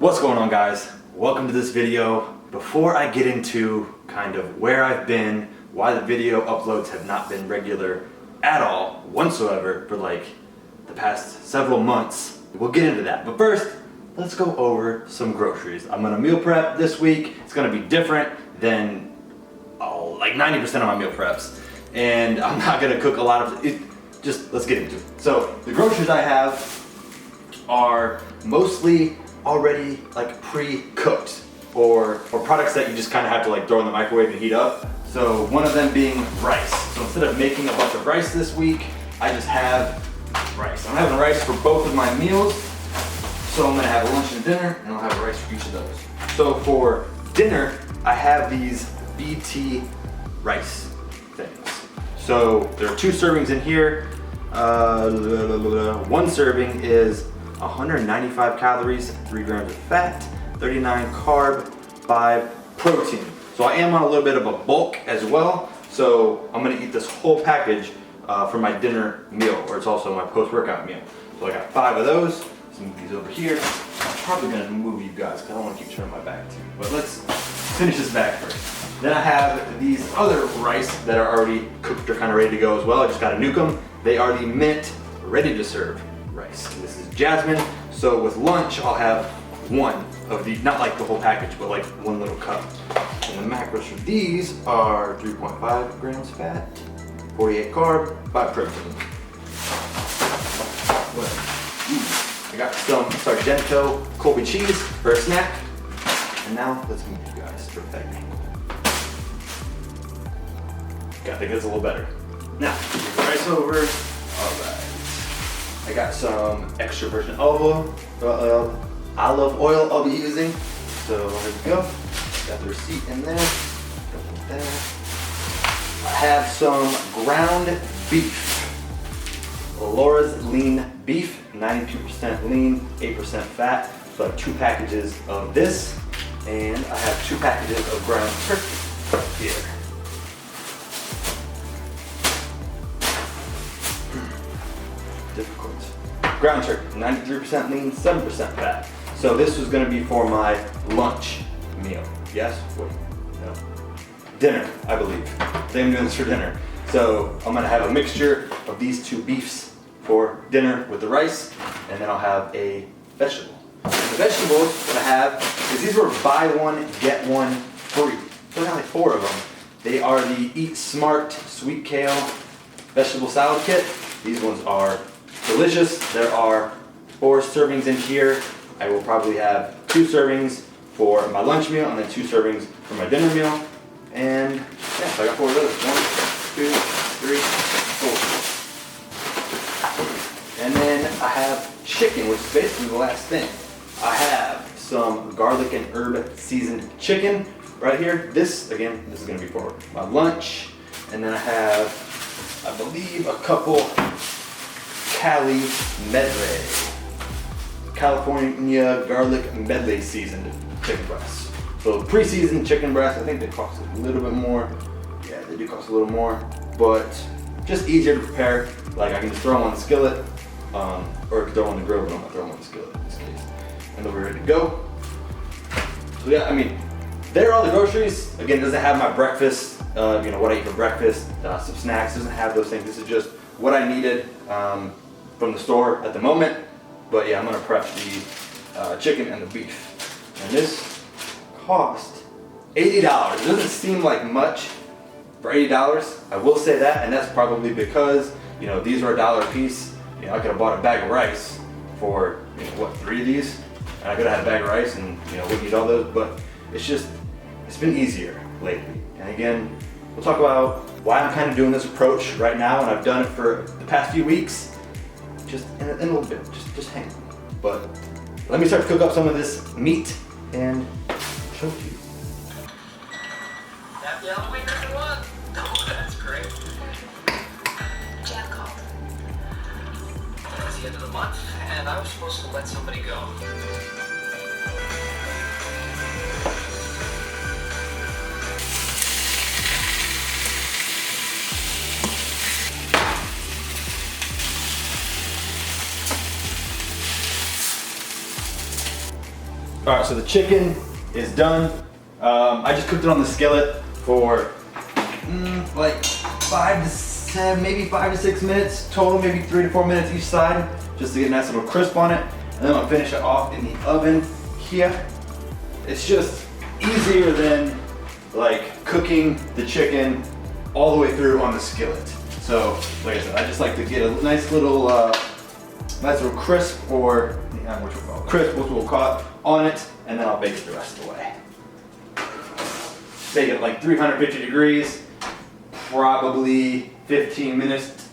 What's going on, guys? Welcome to this video. Before I get into kind of where I've been, why the video uploads have not been regular at all whatsoever for like the past several months, we'll get into that. But first, let's go over some groceries. I'm gonna meal prep this week. It's gonna be different than like 90% of my meal preps. And I'm not gonna cook a lot of it. Just let's get into it. So the groceries I have are mostly already like pre-cooked or products that you just kind of have to like throw in the microwave and heat up. So one of them being rice. So instead of making a bunch of rice this week, I just have rice. I'm having rice for both of my meals. So I'm gonna have a lunch and dinner, and I'll have rice for each of those. So for dinner, I have these BT rice things. So there are 2 servings in here. One serving is 195 calories, 3 grams of fat, 39 carb, 5 protein. So I am on a little bit of a bulk as well. So I'm gonna eat this whole package for my dinner meal, or it's also my post-workout meal. So I got 5 of those. Let's move these over here. I'm probably gonna move you guys because I don't want to keep turning my back to you. But let's finish this bag first. Then I have these other rice that are already cooked or kind of ready to go as well. I just gotta nuke them. They are the mint ready to serve rice. This is jasmine. So with lunch, I'll have one of these, not like the whole package, but like one little cup. And the macros for these are 3.5 grams fat, 48 carb, 5 protein. I got some Sargento Colby cheese for a snack. And now let's move you guys to that angle. I think that's a little better. Now, move the rice over. All right. I got some extra virgin olive oil I'll be using. So there we go. Got the receipt in there. I have some ground beef. Laura's lean beef, 92% lean, 8% fat. So I have 2 packages of this, and I have 2 packages of ground turkey here. Difficult. Ground turkey, 93% lean, 7% fat. So this was gonna be for my lunch meal. Yes? Wait, no. Dinner, I believe. I think I'm doing this for dinner. So I'm gonna have a mixture of these 2 beefs for dinner with the rice, and then I'll have a vegetable. And the vegetables that I have is these were buy one, get one free. So I got like 4 of them. They are the Eat Smart Sweet Kale Vegetable Salad Kit. These ones are delicious. There are 4 servings in here. I will probably have 2 servings for my lunch meal and then 2 servings for my dinner meal. And yeah, so I got 4 of those. 1, 2, 3, 4. And then I have chicken, which is basically the last thing. I have some garlic and herb seasoned chicken right here. This is gonna be for my lunch. And then I have, I believe, a couple Cali medley. California garlic medley seasoned chicken breasts. So pre-seasoned chicken breasts, I think they cost a little bit more. Yeah, they do cost a little more, but just easier to prepare. Like I can just throw them on the skillet, or throw them on the grill, but I'm gonna throw them on the skillet in this case. And then we're ready to go. So yeah, I mean, there are all the groceries. Again, it doesn't have my breakfast, what I eat for breakfast, some snacks, doesn't have those things. This is just what I needed from the store at the moment. But yeah, I'm gonna prep the chicken and the beef. And this cost $80. It doesn't seem like much for $80. I will say that, and that's probably because, these are $1 a piece. I could have bought a bag of rice for, 3 of these? And I could have had a bag of rice and, wouldn't eat all those, but it's been easier lately. And again, we'll talk about why I'm kind of doing this approach right now, and I've done it for the past few weeks. Just in a little bit, just hang on. But let me start to cook up some of this meat and show it to you. Happy Halloween, everyone! Oh, that's great. Jack called. It's the end of the month, and I was supposed to let somebody go. All right, so the chicken is done. I just cooked it on the skillet for like 5 to 7, maybe 5 to 6 minutes total, maybe 3 to 4 minutes each side, just to get a nice little crisp on it. And then I'll finish it off in the oven here. It's just easier than like cooking the chicken all the way through on the skillet. So, like I said, I just like to get a nice little crisp, or crisp, which we'll call it, on it, and then I'll bake it the rest of the way. Bake it like 350 degrees, probably 15 minutes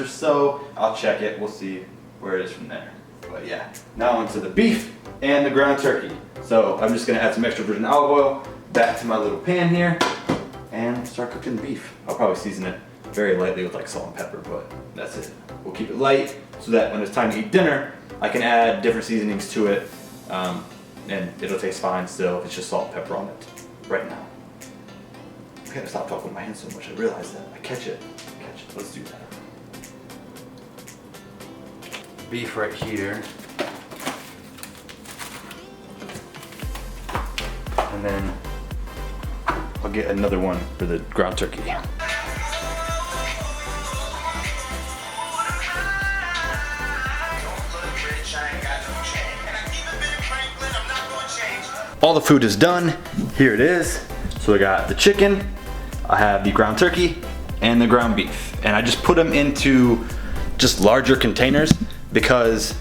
or so. I'll check it, we'll see where it is from there. But yeah, now onto the beef and the ground turkey. So I'm just gonna add some extra virgin olive oil back to my little pan here and start cooking the beef. I'll probably season it very lightly with like salt and pepper, but that's it. We'll keep it light so that when it's time to eat dinner, I can add different seasonings to it, and it'll taste fine still if it's just salt and pepper on it right now. I gotta stop talking with my hands so much. I realize that. I catch it. Let's do that. Beef right here. And then I'll get another one for the ground turkey. All the food is done. Here it is. So I got the chicken, I have the ground turkey, and the ground beef. And I just put them into just larger containers because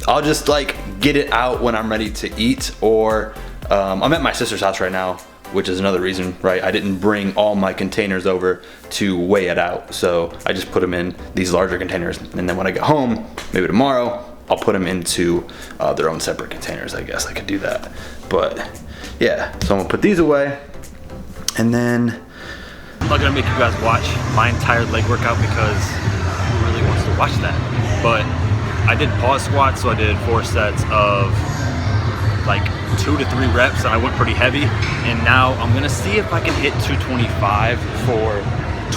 I'll just like get it out when I'm ready to eat, or I'm at my sister's house right now, which is another reason, right? I didn't bring all my containers over to weigh it out. So I just put them in these larger containers. And then when I get home, maybe tomorrow, I'll put them into their own separate containers. I guess I could do that. But yeah, so I'm gonna put these away. And then I'm not gonna make you guys watch my entire leg workout because who really wants to watch that? But I did pause squats, so I did 4 sets of like 2 to 3 reps, and I went pretty heavy. And now I'm gonna see if I can hit 225 for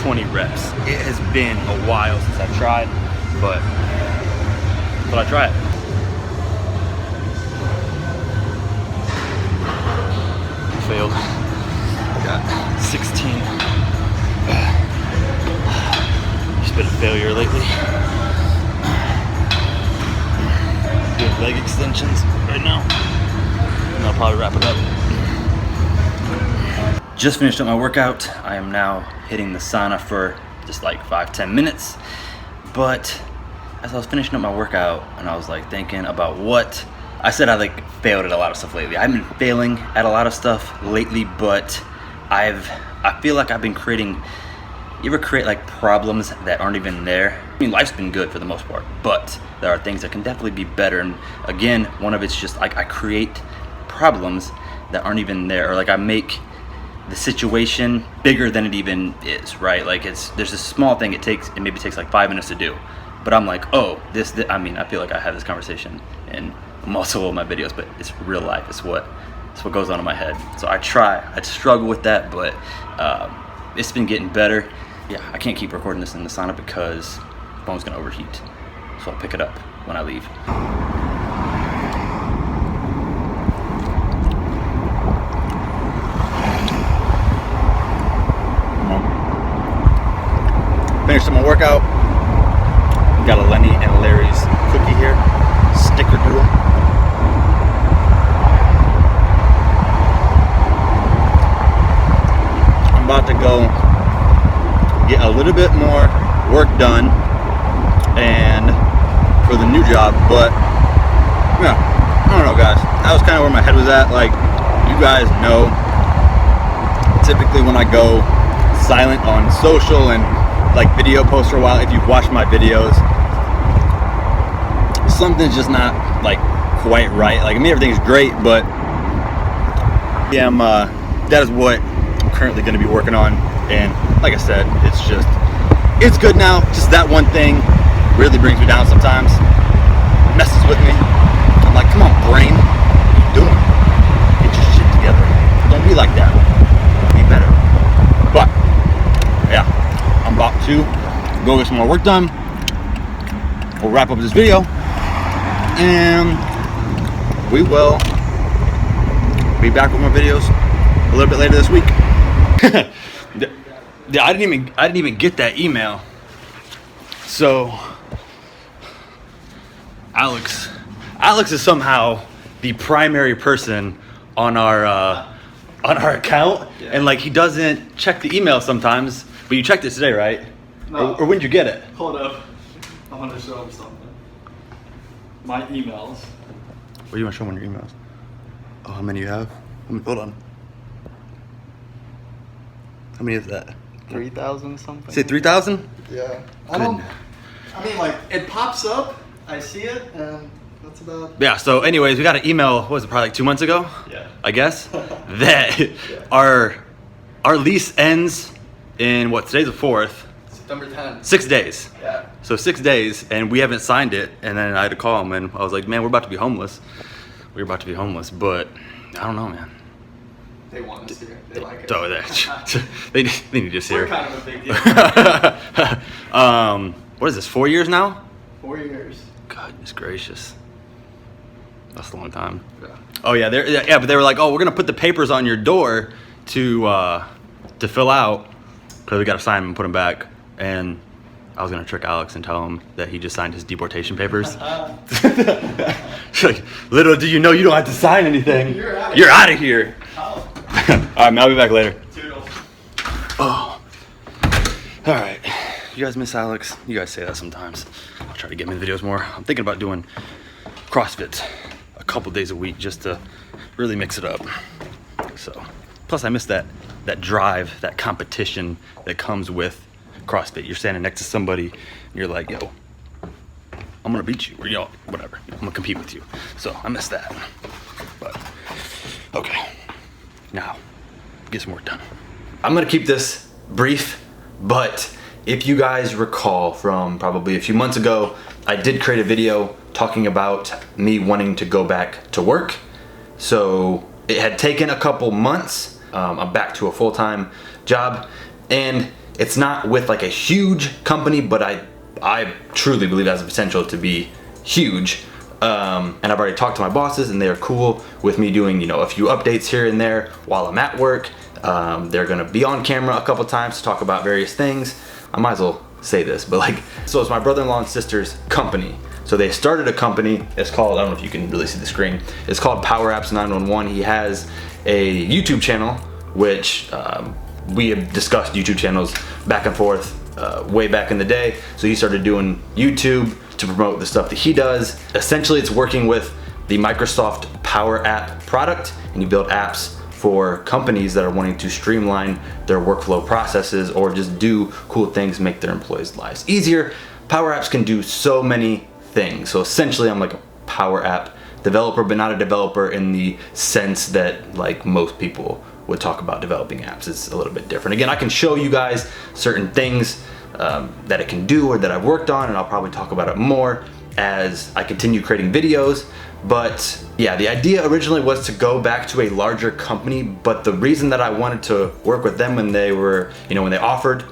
20 reps. It has been a while since I've tried, but I try it. Failed. Got 16. Just been a failure lately. Doing leg extensions right now. And I'll probably wrap it up. Just finished up my workout. I am now hitting the sauna for just like 5-10 minutes. But as I was finishing up my workout and I was like thinking about what I said, I like failed at a lot of stuff lately. I've been failing at a lot of stuff lately, but I feel like I've been creating, you ever create like problems that aren't even there? I mean, life's been good for the most part, but there are things that can definitely be better. And again, one of it's just like I create problems that aren't even there, or like I make the situation bigger than it even is, right? Like there's this small thing it maybe takes like 5 minutes to do, but I'm like, oh, this I mean, I feel like I have this conversation in multiple of my videos, but it's real life. It's what goes on in my head. So I struggle with that, but it's been getting better. Yeah, I can't keep recording this in the sauna because the phone's gonna overheat. So I'll pick it up when I leave. Finished my workout. Got a Lenny and Larry's cookie here, snickerdoodle. I'm about to go get a little bit more work done and for the new job, but yeah, I don't know, guys. That was kind of where my head was at. Like, you guys know, typically when I go silent on social and like video posts for a while, if you've watched my videos, something's just not like quite right. Like, I mean, everything's great, but yeah, that is what I'm currently going to be working on. And like I said, it's good now. Just that one thing really brings me down sometimes, messes with me. I'm like, come on, brain, what are you doing? Get your shit together. Don't be like that. Be better. But yeah, I'm about to go get some more work done. We'll wrap up this video, and we will be back with more videos a little bit later this week. I didn't even get that email. So Alex is somehow the primary person on our account, and like he doesn't check the email sometimes. But you checked it today, right? No. Or when did you get it? Hold up. I want to show him something. My emails. What do you want to show them on your emails? Oh, how many you have? Hold on. How many is that? 3,000 something. Say 3,000? Yeah. I mean, like, it pops up, I see it, and that's about. Yeah, so anyways, we got an email, what was it, probably like 2 months ago? Yeah. I guess. That our lease ends in what, today's the 4th. September 10th. 6 days. Yeah. So 6 days, and we haven't signed it, and then I had to call him, and I was like, man, we're about to be homeless. We're about to be homeless, but I don't know, man. They want us here. They like it. So they need us here. We're kind of a big deal. What is this, 4 years now? 4 years. Goodness gracious. That's a long time. Yeah. Oh yeah, but they were like, oh, we're gonna put the papers on your door to fill out, because we gotta sign them and put them back. And I was gonna trick Alex and tell him that he just signed his deportation papers. Like, little do you know, you don't have to sign anything. You're out of here. Oh. All right, man, I'll be back later. Toodles. Oh. All right. You guys miss Alex? You guys say that sometimes. I'll try to get him in videos more. I'm thinking about doing CrossFit a couple days a week just to really mix it up. So, plus I miss that drive, that competition that comes with CrossFit. You're standing next to somebody and you're like, yo, I'm gonna beat you, or yo, whatever. I'm gonna compete with you. So I miss that. But okay. Now, get some work done. I'm gonna keep this brief, but if you guys recall from probably a few months ago, I did create a video talking about me wanting to go back to work. So it had taken a couple months. I'm back to a full-time job, and it's not with like a huge company, but I truly believe it has the potential to be huge. And I've already talked to my bosses, and they're cool with me doing, you know, a few updates here and there while I'm at work. They're gonna be on camera a couple times to talk about various things. I might as well say this, but like, so it's my brother-in-law and sister's company. So they started a company, it's called, I don't know if you can really see the screen, it's called Power Apps 911. He has a YouTube channel, which we have discussed YouTube channels back and forth way back in the day. So he started doing YouTube to promote the stuff that he does. Essentially, it's working with the Microsoft Power App product, and you build apps for companies that are wanting to streamline their workflow processes or just do cool things, make their employees' lives easier. Power Apps can do so many things. So essentially, I'm like a Power App developer, but not a developer in the sense that like most people would talk about developing apps. It's a little bit different. Again, I can show you guys certain things that it can do or that I've worked on, and I'll probably talk about it more as I continue creating videos. But yeah, the idea originally was to go back to a larger company, but the reason that I wanted to work with them when they were, you know, when they offered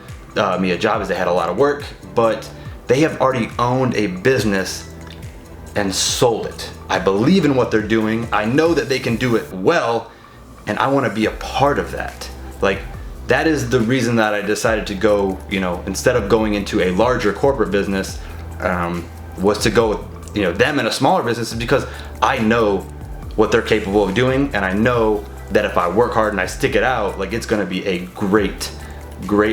me a job is they had a lot of work, but they have already owned a business and sold it. I believe in what they're doing. I know that they can do it well, and I want to be a part of that. Like, that is the reason that I decided to go, you know, instead of going into a larger corporate business, was to go with, you know, them in a smaller business, is because I know what they're capable of doing, and I know that if I work hard and I stick it out, like, it's gonna be a great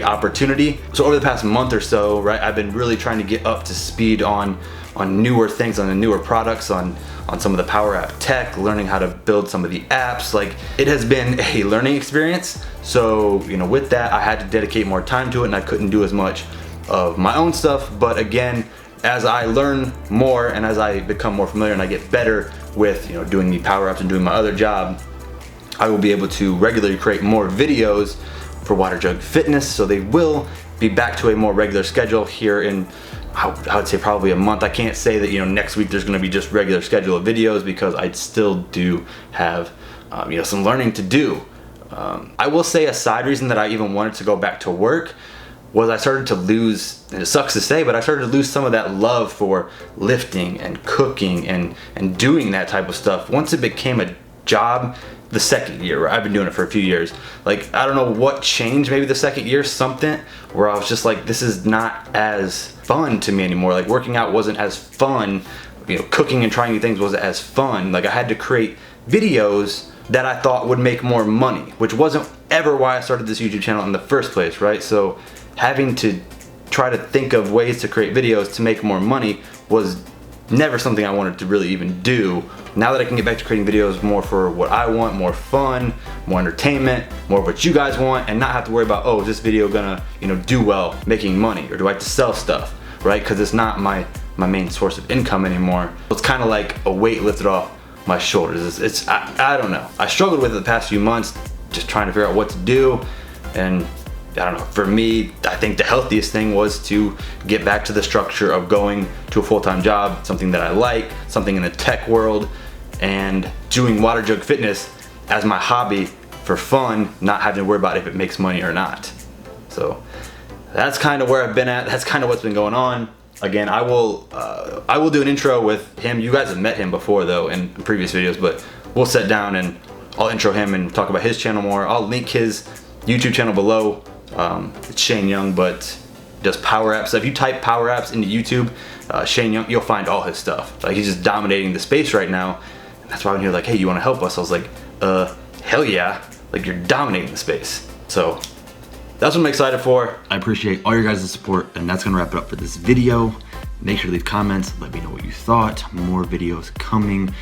opportunity. So over the past month or so, right, I've been really trying to get up to speed on newer things, on the newer products, on some of the Power App tech, learning how to build some of the apps. Like, it has been a learning experience. So, you know, with that, I had to dedicate more time to it, and I couldn't do as much of my own stuff. But again, as I learn more and as I become more familiar and I get better with, you know, doing the Power Apps and doing my other job, I will be able to regularly create more videos for Water Jug Fitness. So they will be back to a more regular schedule here in, I would say, probably a month. I can't say that, you know, next week there's going to be just regular schedule of videos, because I still do have, you know, some learning to do. I will say a side reason that I even wanted to go back to work was I started to lose, and it sucks to say, but I started to lose some of that love for lifting and cooking and doing that type of stuff. Once it became a job the second year, right? I've been doing it for a few years. Like, I don't know what changed, maybe the second year, something, where I was just like, this is not as fun to me anymore. Like, working out wasn't as fun, you know, cooking and trying new things wasn't as fun. Like, I had to create videos that I thought would make more money, which wasn't ever why I started this YouTube channel in the first place, right? So having to try to think of ways to create videos to make more money was never something I wanted to really even do. Now that I can get back to creating videos more for what I want, more fun, more entertainment, more of what you guys want, and not have to worry about, oh, is this video gonna, you know, do well making money, or do I have to sell stuff, right? Because it's not my main source of income anymore. It's kind of like a weight lifted off my shoulders. I don't know. I struggled with it the past few months, just trying to figure out what to do, and I don't know, for me, I think the healthiest thing was to get back to the structure of going to a full-time job, something that I like, something in the tech world, and doing water jug fitness as my hobby for fun, not having to worry about if it makes money or not. So that's kind of where I've been at. That's kind of what's been going on. Again, I will do an intro with him. You guys have met him before though in previous videos, but we'll sit down and I'll intro him and talk about his channel more. I'll link his YouTube channel below. It's Shane Young, but does power apps. So if you type power apps into YouTube, Shane Young, you'll find all his stuff. Like, he's just dominating the space right now. And that's why when you're like, hey, you want to help us? I was like, hell yeah. Like, you're dominating the space. So that's what I'm excited for. I appreciate all your guys' support, and that's gonna wrap it up for this video. Make sure to leave comments, let me know what you thought. More videos coming.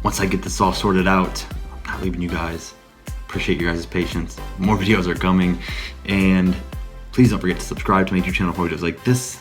Once I get this all sorted out, I'm not leaving you guys. Appreciate your guys' patience. More videos are coming, and please don't forget to subscribe to my YouTube channel for videos like this.